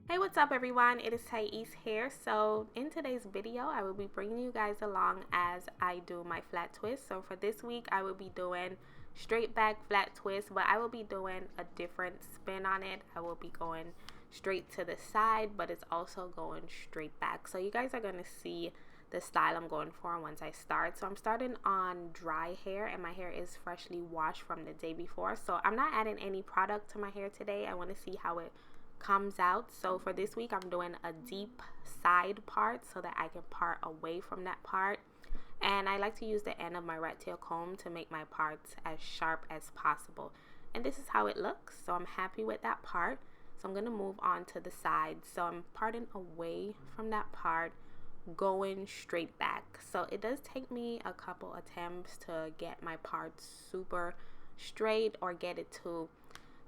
Hey, what's up everyone? It is Thais here. So in today's video, I will be bringing you guys along as I do my flat twist. So for this week, I will be doing straight back flat twist, but I will be doing a different spin on it. I will be going straight to the side, but it's also going straight back. So you guys are going to see the style I'm going for once I start. So I'm starting on dry hair, and my hair is freshly washed from the day before. So I'm not adding any product to my hair today. I want to see how it comes out. So for this week, I'm doing a deep side part so that I can part away from that part, and I like to use the end of my rat tail comb to make my parts as sharp as possible. And this is how it looks. So I'm happy with that part. So I'm going to move on to the side. So I'm parting away from that part, going straight back. So it does take me a couple attempts to get my parts super straight or get it to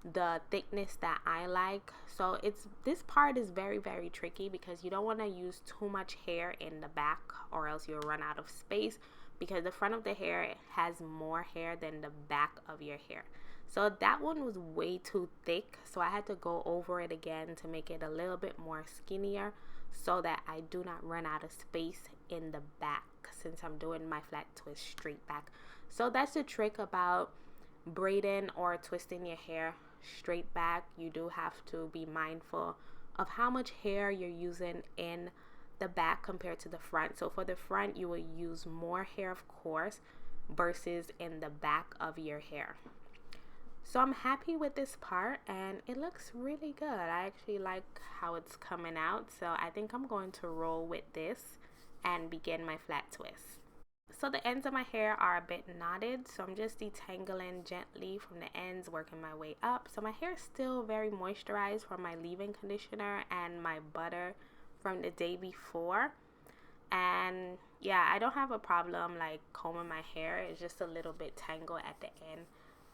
the thickness that I like. So this part is very tricky because you don't want to use too much hair in the back or else you'll run out of space, because the front of the hair has more hair than the back of your hair. So that one was way too thick, so I had to go over it again to make it a little bit more skinnier so that I do not run out of space in the back, since I'm doing my flat twist straight back. So that's the trick about braiding or twisting your hair straight back. You do have to be mindful of how much hair you're using in the back compared to the front. So for the front, you will use more hair, of course, versus in the back of your hair. So I'm happy with this part and it looks really good. I actually like how it's coming out, so I think I'm going to roll with this and begin my flat twist. So the ends of my hair are a bit knotted, so I'm just detangling gently from the ends, working my way up. So my hair is still very moisturized from my leave-in conditioner and my butter from the day before. And yeah, I don't have a problem like combing my hair. It's just a little bit tangled at the end.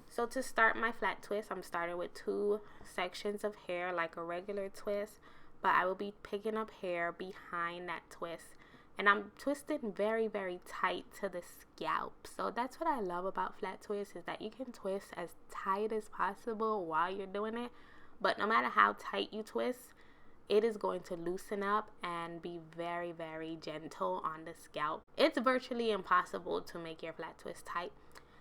So to start my flat twist, I'm starting with 2 sections of hair like a regular twist, but I will be picking up hair behind that twist. And I'm twisting very tight to the scalp. So that's what I love about flat twists, is that you can twist as tight as possible while you're doing it. But no matter how tight you twist, it is going to loosen up and be very gentle on the scalp. It's virtually impossible to make your flat twist tight.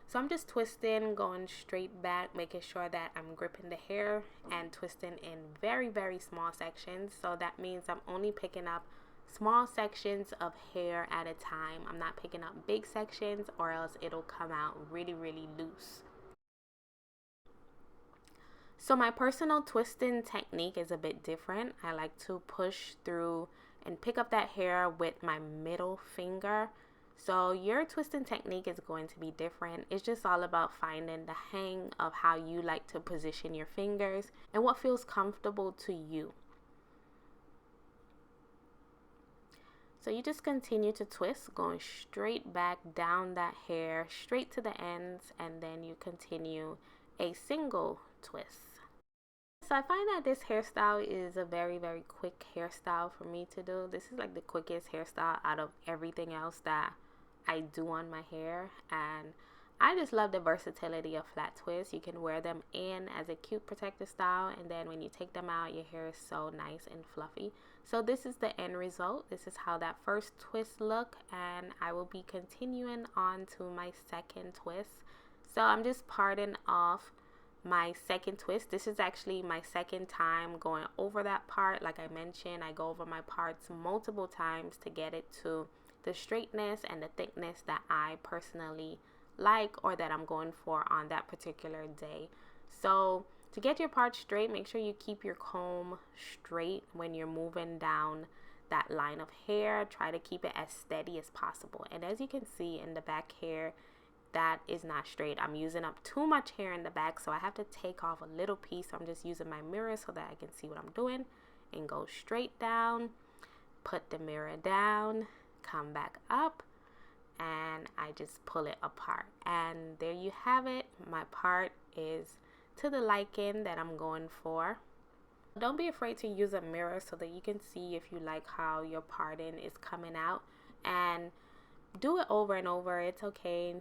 So I'm just twisting, going straight back, making sure that I'm gripping the hair and twisting in very small sections. So that means I'm only picking up small sections of hair at a time. I'm not picking up big sections or else it'll come out really loose. So my personal twisting technique is a bit different. I like to push through and pick up that hair with my middle finger. So your twisting technique is going to be different. It's just all about finding the hang of how you like to position your fingers and what feels comfortable to you. So you just continue to twist, going straight back down that hair, straight to the ends, and then you continue a single twist. So I find that this hairstyle is a very quick hairstyle for me to do. This is like the quickest hairstyle out of everything else that I do on my hair, and I just love the versatility of flat twists. You can wear them in as a cute protective style, and then when you take them out, your hair is so nice and fluffy. So this is the end result. This is how that first twist look, and I will be continuing on to my second twist. So I'm just parting off my second twist. This is actually my second time going over that part. Like I mentioned, I go over my parts multiple times to get it to the straightness and the thickness that I personally like or that I'm going for on that particular day. So to get your part straight, make sure you keep your comb straight when you're moving down that line of hair. Try to keep it as steady as possible. And as you can see in the back hair, that is not straight. I'm using up too much hair in the back, so I have to take off a little piece. I'm just using my mirror so that I can see what I'm doing, and go straight down, put the mirror down, come back up, and I just pull it apart. And there you have it. My part is to the liking that I'm going for. Don't be afraid to use a mirror so that you can see if you like how your parting is coming out, and do it over and over. It's okay.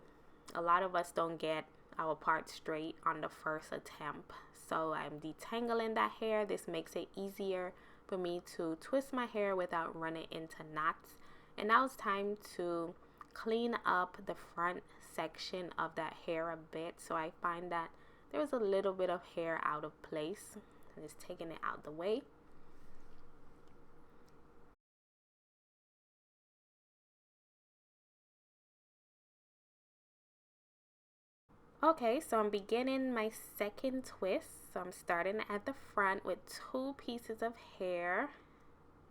A lot of us don't get our part straight on the first attempt, so I'm detangling that hair. This makes it easier for me to twist my hair without running into knots. And now it's time to clean up the front section of that hair a bit. So I find that there was a little bit of hair out of place. I'm just taking it out the way. Okay, so I'm beginning my second twist. So I'm starting at the front with 2 pieces of hair,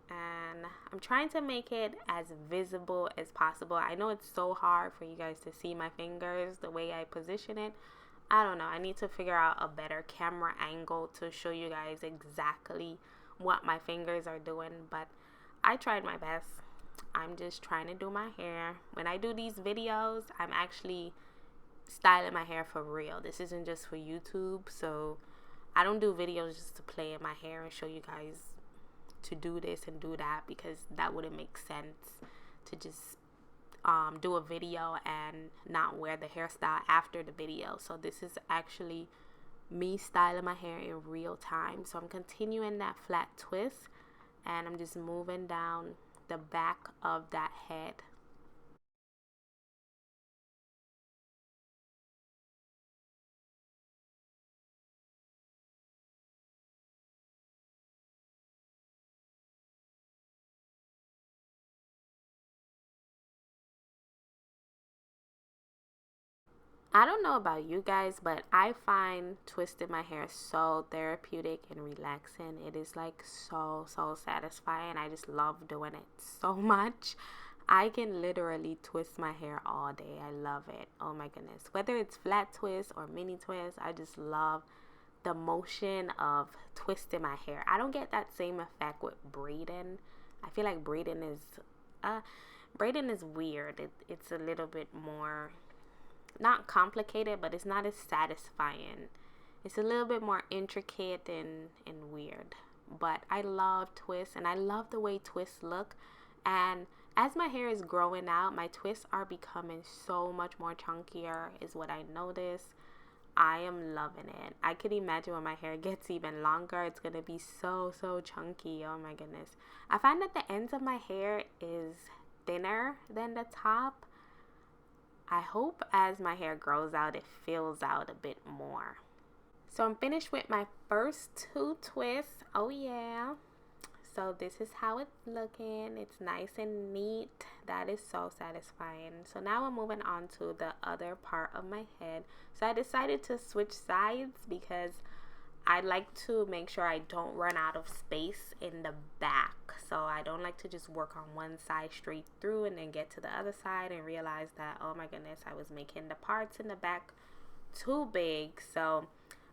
and I'm trying to make it as visible as possible. I know it's so hard for you guys to see my fingers the way I position it. I don't know. I need to figure out a better camera angle to show you guys exactly what my fingers are doing, but I tried my best. I'm just trying to do my hair. When I do these videos, I'm actually styling my hair for real. This isn't just for YouTube, so I don't do videos just to play in my hair and show you guys to do this and do that, because that wouldn't make sense to just do a video and not wear the hairstyle after the video. So this is actually me styling my hair in real time. So I'm continuing that flat twist, and I'm just moving down the back of that head. I don't know about you guys, but I find twisting my hair so therapeutic and relaxing. It is like so satisfying. I just love doing it so much. I can literally twist my hair all day. I love it. Oh my goodness. Whether it's flat twist or mini twist, I just love the motion of twisting my hair. I don't get that same effect with braiding. I feel like braiding is weird. It's a little bit more, not complicated, but it's not as satisfying. It's a little bit more intricate and weird. But I love twists, and I love the way twists look. And as my hair is growing out, my twists are becoming so much more chunkier, is what I noticed. I am loving it. I could imagine when my hair gets even longer, it's gonna be so chunky. Oh my goodness. I find that the ends of my hair is thinner than the top. I hope as my hair grows out, it fills out a bit more. So I'm finished with my first 2 twists. Oh yeah. So this is how it's looking. It's nice and neat. That is so satisfying. So now we're moving on to the other part of my head. So I decided to switch sides because I like to make sure I don't run out of space in the back. So I don't like to just work on one side straight through and then get to the other side and realize that, oh my goodness, I was making the parts in the back too big. So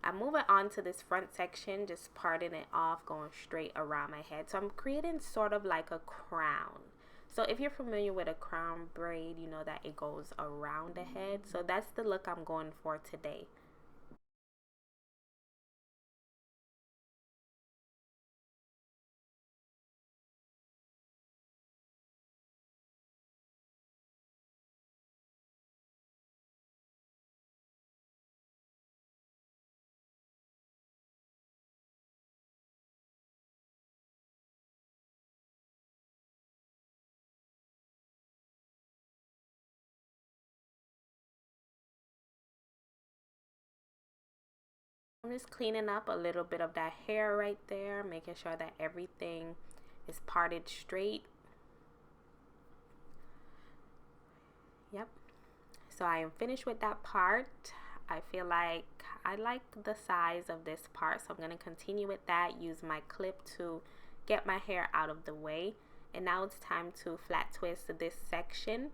I'm moving on to this front section, just parting it off, going straight around my head. So I'm creating sort of like a crown. So if you're familiar with a crown braid, you know that it goes around the head. So that's the look I'm going for today. I'm just cleaning up a little bit of that hair right there, making sure that everything is parted straight. Yep. So I am finished with that part. I feel like I like the size of this part, so I'm going to continue with that. Use my clip to get my hair out of the way. And now it's time to flat twist this section.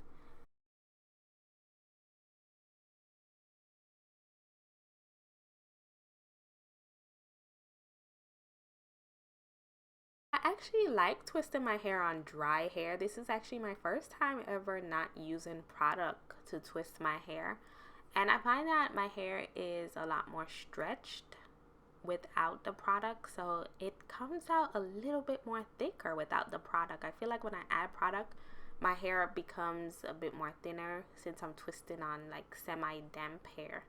I actually like twisting my hair on dry hair. This is actually my first time ever not using product to twist my hair. And I find that my hair is a lot more stretched without the product, so it comes out a little bit more thicker without the product. I feel like when I add product, my hair becomes a bit more thinner since I'm twisting on like semi-damp hair.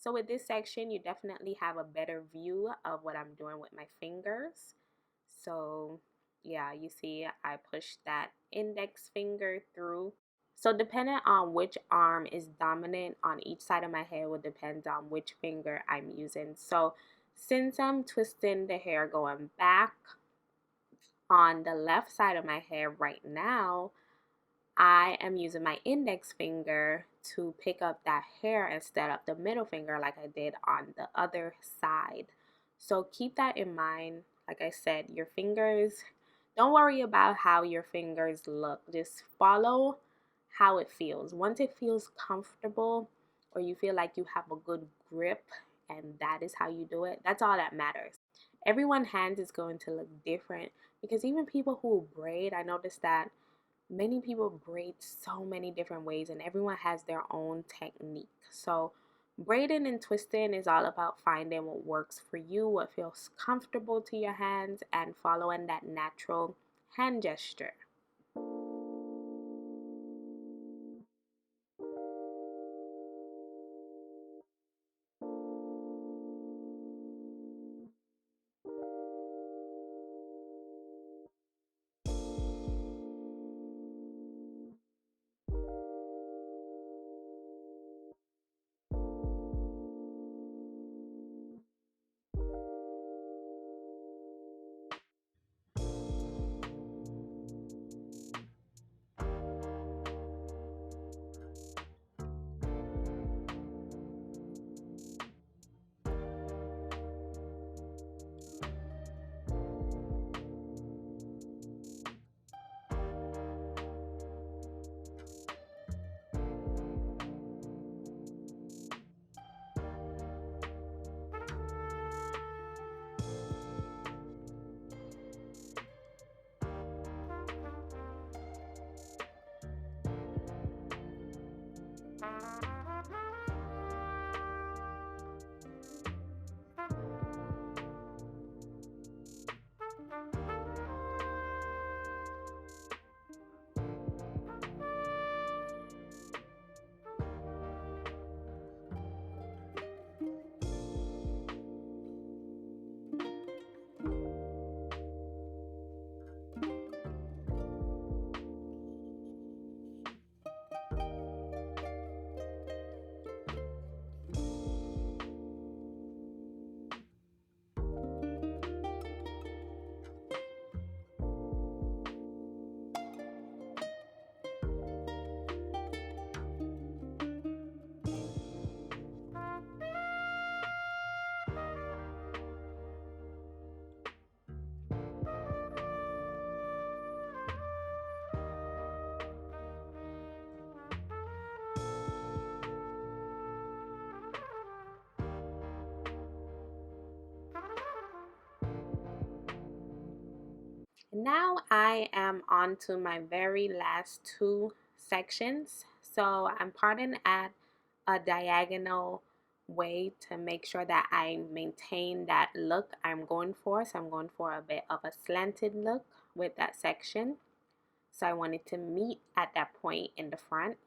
So with this section, you definitely have a better view of what I'm doing with my fingers. So yeah, you see I push that index finger through. So depending on which arm is dominant on each side of my hair will depend on which finger I'm using. So since I'm twisting the hair going back on the left side of my hair right now, I am using my index finger to pick up that hair instead of the middle finger like I did on the other side. So keep that in mind. Like I said, your fingers, don't worry about how your fingers look. Just follow how it feels. Once it feels comfortable or you feel like you have a good grip and that is how you do it, that's all that matters. Everyone's hands is going to look different because even people who braid, I noticed that many people braid so many different ways and everyone has their own technique. So braiding and twisting is all about finding what works for you, what feels comfortable to your hands, and following that natural hand gesture. Now I am on to my very last two sections. So I'm parting at a diagonal way to make sure that I maintain that look I'm going for. So I'm going for a bit of a slanted look with that section. So I wanted to meet at that point in the front.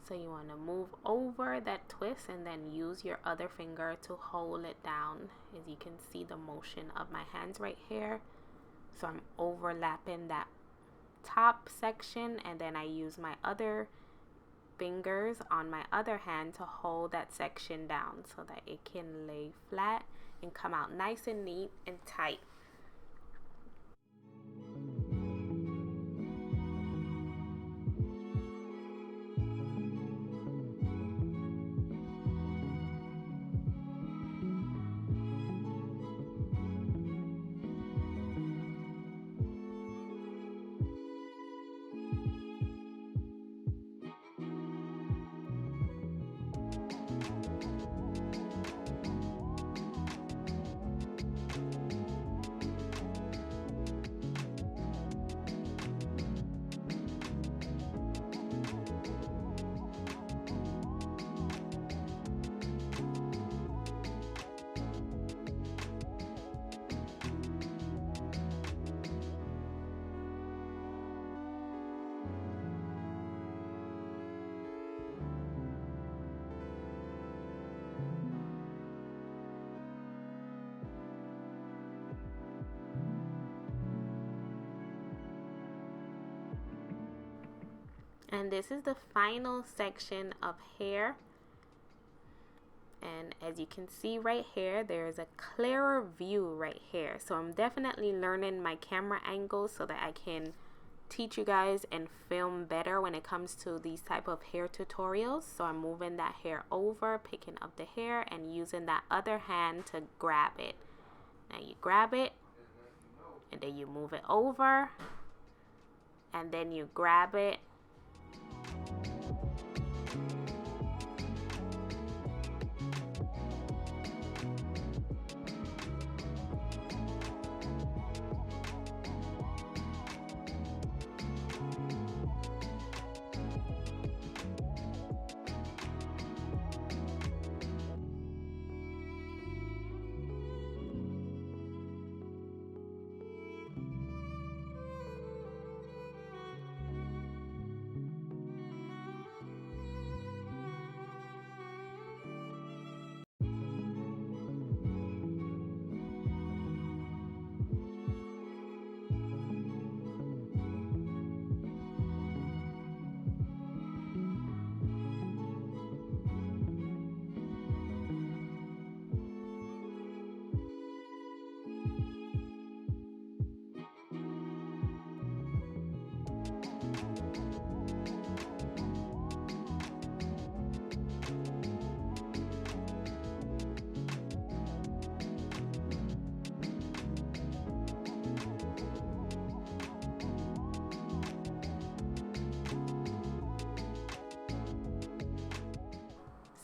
So you want to move over that twist and then use your other finger to hold it down. As you can see the motion of my hands right here. So I'm overlapping that top section and then I use my other fingers on my other hand to hold that section down so that it can lay flat and come out nice and neat and tight. And this is the final section of hair. And as you can see right here, there's a clearer view right here. So I'm definitely learning my camera angles so that I can teach you guys and film better when it comes to these type of hair tutorials. So I'm moving that hair over, picking up the hair, and using that other hand to grab it. Now you grab it, and then you move it over, and then you grab it.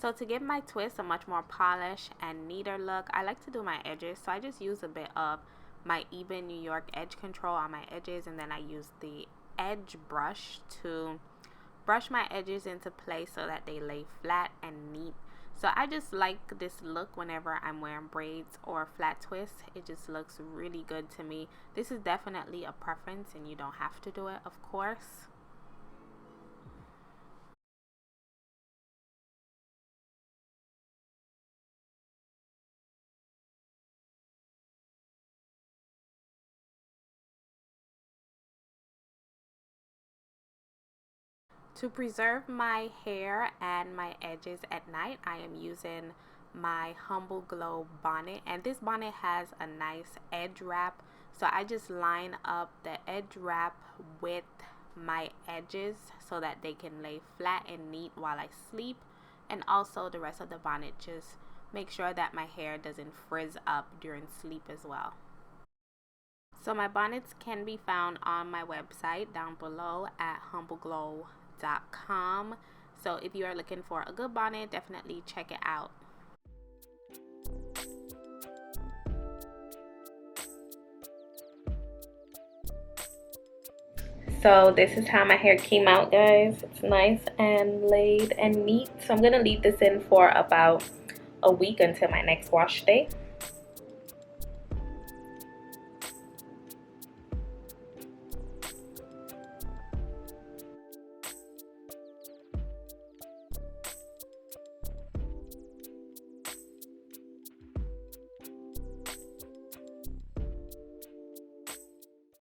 So to give my twist a much more polished and neater look, I like to do my edges. So I just use a bit of my Even New York edge control on my edges, and then I use the edge brush to brush my edges into place so that they lay flat and neat. So I just like this look whenever I'm wearing braids or flat twists. It just looks really good to me. This is definitely a preference, and you don't have to do it, of course. To preserve my hair and my edges at night, I am using my Humble Glow bonnet, and this bonnet has a nice edge wrap. So I just line up the edge wrap with my edges so that they can lay flat and neat while I sleep, and also the rest of the bonnet just make sure that my hair doesn't frizz up during sleep as well. So my bonnets can be found on my website down below at humbleglow.com. So if you are looking for a good bonnet, definitely check it out. So this is how my hair came out, guys. It's nice and laid and neat. So I'm gonna leave this in for about a week until my next wash day.